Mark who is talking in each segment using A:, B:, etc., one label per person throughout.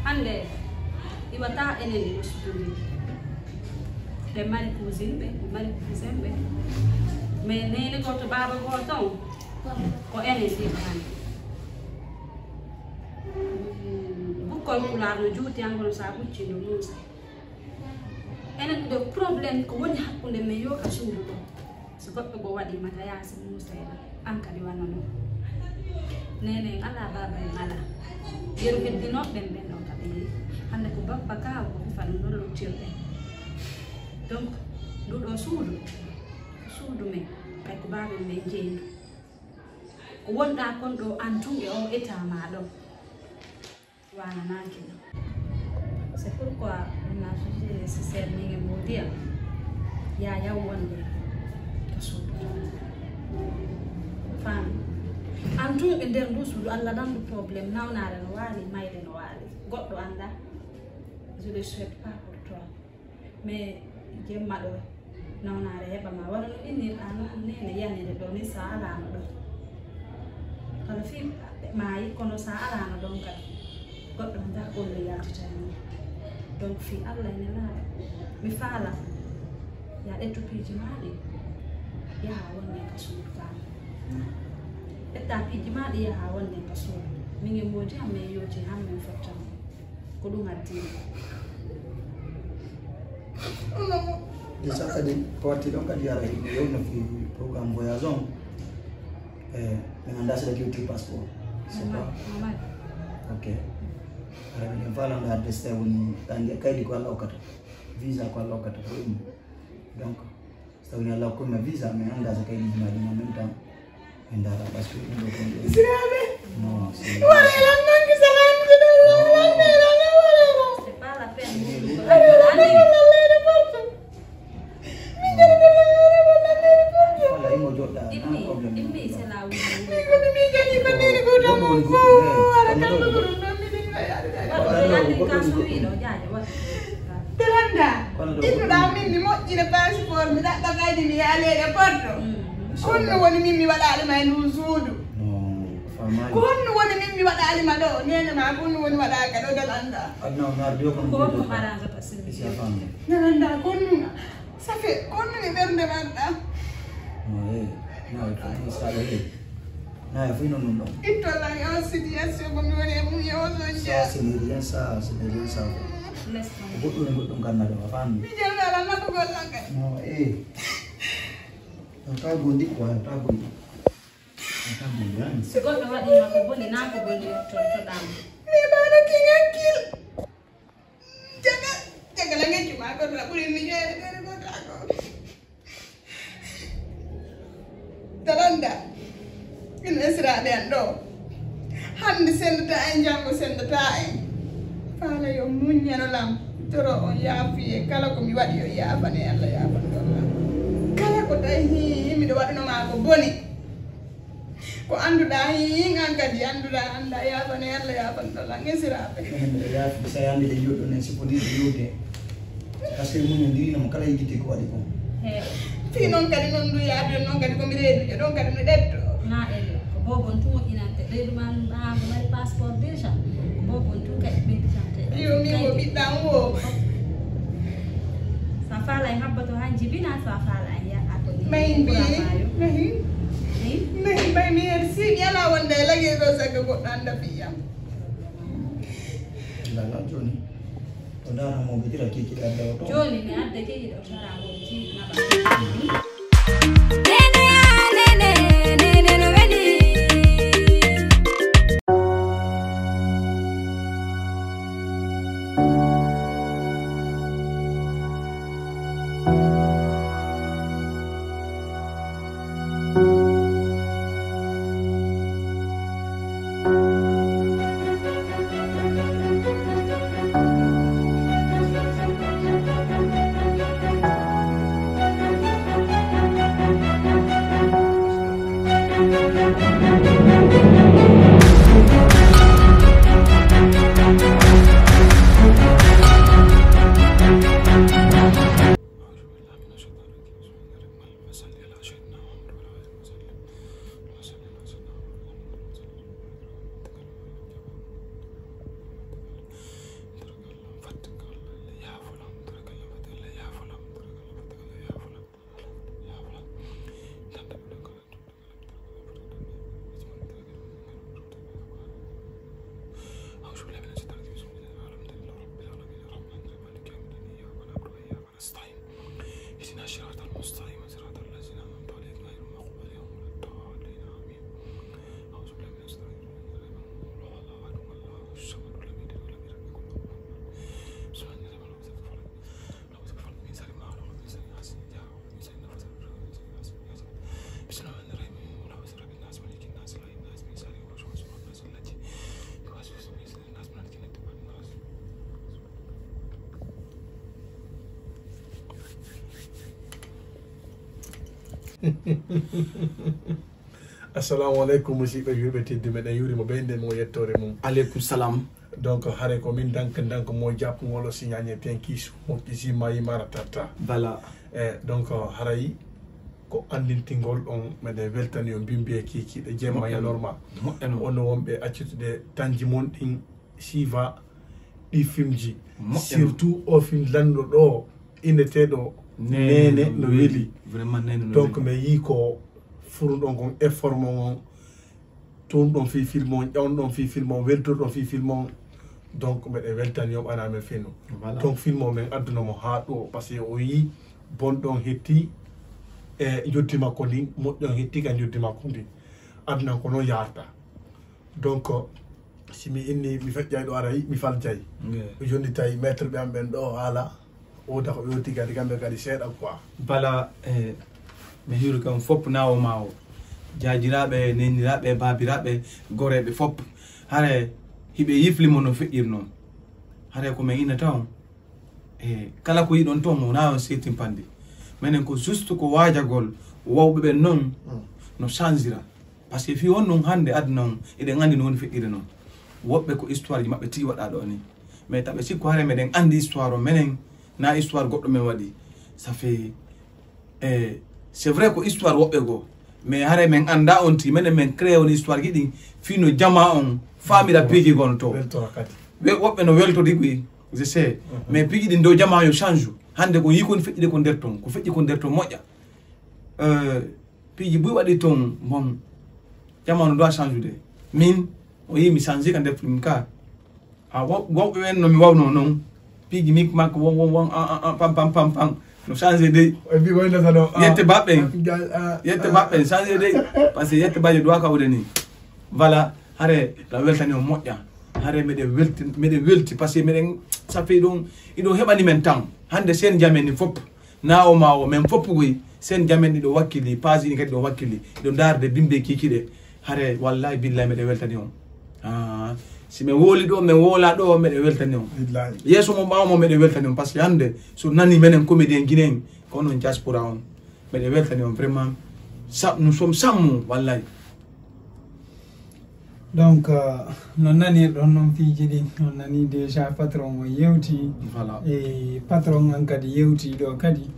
A: hande iwata enen e studio e mari cousine be mari cousin be mais nene ko to baba go ton ko enen di hande bukkol poular no juuti angol sa bucci no musa enen de problème ko woni hakkunde men yo ka suudu do so goddo go wadi mata yaasi musa an kadi wanano nene ala baba en ala yeru heddino ben non kadi hande ko babba ka ko fan no lo tirde donc do suudu men kay ko baba men jeendu ko wonda kon do antunge o état ma do wana nanki c'est pourquoi on a jugé nécessaire ninge modia ya wonde ko suudu fam antum e der ndu suudu Allah dan du problème nawnare no wali mayde no wali goddo anda je le souhaite pas pour toi mais jemma do nawnare heba ma wala no inni anu nene yanede do ni sa ala no do kala fi mai kono sa ala no don ka goddo nda ko le yalti tan donc fi Allah ne la mi fala ya de to piji made ya wonne ka suudu fam etta piji made ya wonne ka suudu mi ngi modi amme yoti hamme fotta ko dum addi
B: déjà kadi parti donc kadi yara yow na fi programme voyage on mais anda c'est le passeport c'est pas ok ara mi fala na adresse woni tangi kaydi ko Allah okata visa ko Allah okata ko dum donc ça woni Allah ko ma visa mais anda sa kaydi ma en même temps ndara parce que ndo ko sirabe non c'est wala la mangi sa mangi
A: c'est pas la peine ini c'est la oui
C: Telanda, itu dah min ni mau jadi paspor, minta takai di ni ale airport. Kon woni mimi wada ali mai nuzudu. Kon woni mimi wada ali mado, ni ene ma kon woni wada ka do Telanda.
B: Adna na dio kon
A: ko maranga pasindi
B: siapa ni?
C: Telanda kon safe kon ni bernde manda.
B: No, itu salah ni. Nah, fui no.
C: Itu lah yang situation ko mi woni mu yo so ja.
B: Sendirian sa. Butuh karena ada apa ni?
C: Jangan lama tu golang kan.
B: No, Kau bundi kuah, kau bundi. Kau bundi kan?
A: Segot awak di mak bundi, nak bundi terang.
C: Ni baru kingakil. Jangan lagi cuma aku tak boleh ni je. Telanda. Ini serah dia do. Handi sendeta enjam sendeta Fala yo munya no lam toro on yafi kala ko mi wadi yo yafa ne Allah yafa Allah kala ko dahi mi do wadno ma ko boni ko andu dahi ngangadi anduda anda yafa ne Allah yafa Allah ngesirabe
B: ya bisa yandi de yodo ne sipodi yode kasi munya ndiri na kala yigiti ko wadi ko
C: fi non kadi non du yaade non kadi ko mi reedu don kadi mi detto
A: na el ko bobon tu inante reedu man ba mari passeport déjà bobon tu kay be
C: yo mi wo bidang wo
A: safala yang habbato hanji bina safala ya ato ni
C: main bi nahi bay merci yala wonde lagi do saga ko anda fiyam
B: la joni ondana mo bidira kiki da do
A: joni ne adde kiki do sara mo ji na ba Néné No Wely
D: Assalamu alaikum musidɓe yurɓe teddi meɗen yurimo ɓe nden mo yettore mum.
B: Aleykum salam.
D: Donc haare ko min dank mo jappugol signane ten kiisu mo kisi mayi mara tarta
B: Voilà.
D: Donc harayi ko andintingol on meɗen weltani o mbimbiye kikiɗe jemmaye normal ono wonɓe accitude tanji mon ɗin siva ɗi film ji surtout o film lanɗo ɗo inneteɗo Néné No Wely.
B: Vraiment Néné No Wely.
D: Donc mi yi ko furɗon kon effort mon on tourɗon fi film on ƴawɗon fi film on weltorɗon fi film on donc meɗen weltani yom ana men fino donc film o men addunamo ha ɗo par ce que o yi bonɗon hetti e joddi makko ndin moƴƴon hetti ka joddi makko ndin addunan ko noon yarta donc simi inni mi feƴƴay ɗo ara mi fal jayi joni tawi maître ɓe am ɓen ɗo haala oda ko yoti kadi kamɓe kadi seeɗa quoi.
B: Bala mi hiru kam fop nawo mawo jajiraɓe neniraɓe babiraɓe goreɓe fop hare hiɓe yiflimo no feƴƴirno hare ko min ina taw kala ko yiɗon to mo nawa setimpande minen ko juste ko wajagol wawɓe ɓen noon no changira par ce que fi on ɗum hande aduna on eɗen andi no woni feƴƴire noon woɓɓe ko histoire ji maɓɓe tigi waɗa ɗo ni mais taɓe sikko hare meɗen andi histoire o minen na histoire goɗɗo men waɗi ça fait c'est vrai ko histoire woɓɓe goo mais hare men anda on ti minen men créé on histoire ji ɗin fino jama on famira piiji gon to woɓɓe no weltori ɓi je sais mais piiji ɗin dow jama yo change hande ko yikoni feƴƴide ko nder ton ko feƴƴi ko nder ton moƴƴa piiji ɓuy waɗi ton bon jamanu doit change de min o yi mi change ka nder film ka woɓɓe ɓen no mi wawno noon piiji mi makko won pam no change de yette baɓɓen change de par ce que yette baje doit kawde ni voilà hare la weltani o moƴƴa hare meɗen welti par ce que meɗen ça fait ɗum iɗo heɓani men temps hande sen jamen ni fop nawo mawo men fop goy sen jamen ɗiɗo wakkili page ɗi kadi ɗo wakkili ɗo darde bimbe kikiɗe hare wallahi billahi meɗen weltani on si min woli ɗo min wola ɗo meɗen weltani on yeeso mo ɓawmo meɗen weltani on par ce que hande so nani menen comédien guinéen ko onon diaspora on meɗen weltani on vraiment nous sommes sammu wallahi.
E: Donc non nanirɗon noon fiiji ɗin on nani déjà patron o yewti e patron an kadi yewti ɗo kadi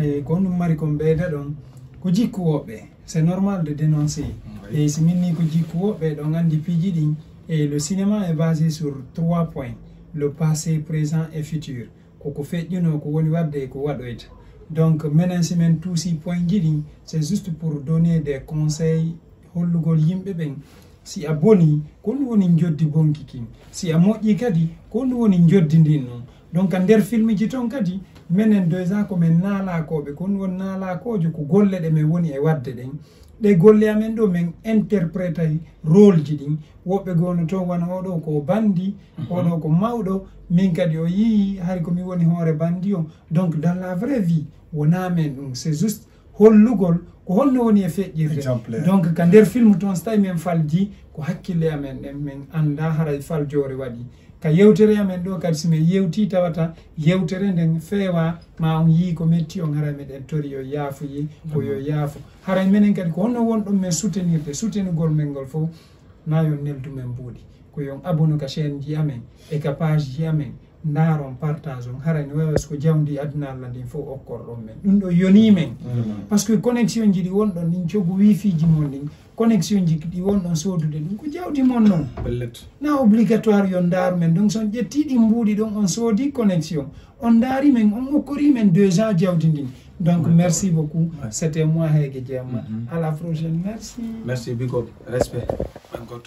E: e ko ɗum mari kon ɓeyda ɗon ko jikku woɓɓe c'est normal de dénoncer et si minni ko jikku woɓɓe ɗon andi piiji ɗin et le cinéma est basé sur 3 points: le passé, présent et futur. Koko feƴƴuno ko woni wadde e ko waɗoyta. Donc menen si men tuusi point ji ɗin c'est juste pour donner des conseils hollugol yimɓe ɓen si a boni ko ɗum woni joddi bonki kin, si a moƴƴi kadi ko ɗum woni joddi ndin noon. Donc nder film ji ton kadi menen déjà ko men naalakoɓe ko ɗum woni naalakojo ko golle ɗe men woni e wadde ɗen ɗe golle amen ɗo min interprétay rôle ji ɗin woɓɓe gono toon wona oɗo ko bandi oɗo ko mawɗo min kadi o yii hay komi woni hoore bandi o donc dans la vraie vie wona men ɗum c'est juste hollugol ko holno woni e feƴƴirde donc ka nder film toon so tawi min falji ko hakkille amen ɗen min anda haray faljore waɗi ka yewtere amen ɗo kadi so min yewti tawata yewtere nden feewa ma on yii ko metti on haray meɗen tori yo yaafoyi ko yo yaafo haray minen kadi ko honno wonɗon men soutenugol men ngol fof na yon neldu men mbuuɗi ko yon abonne ka chaîne ji amen e ka page ji amen ndaron partage on haray no wawas ko jawdi aduna Allah ndin fof okkorɗon men ɗum ɗo yoni men par ce que connexion ji ɗi wonɗon ɗin cogu wifi ji mon ɗin connexion ji ɗi wonɗon sodude ɗum ko jawdi mon noon na obligatoire yo ndaaru men donc son ƴetti ɗi mbuuɗi ɗon on soodi connexion on ndaari men on okkori men 2 ans jawdi ndin donc merci beaucoup c'était moi Hege Diamma à la prochaine merci
B: big up respect encore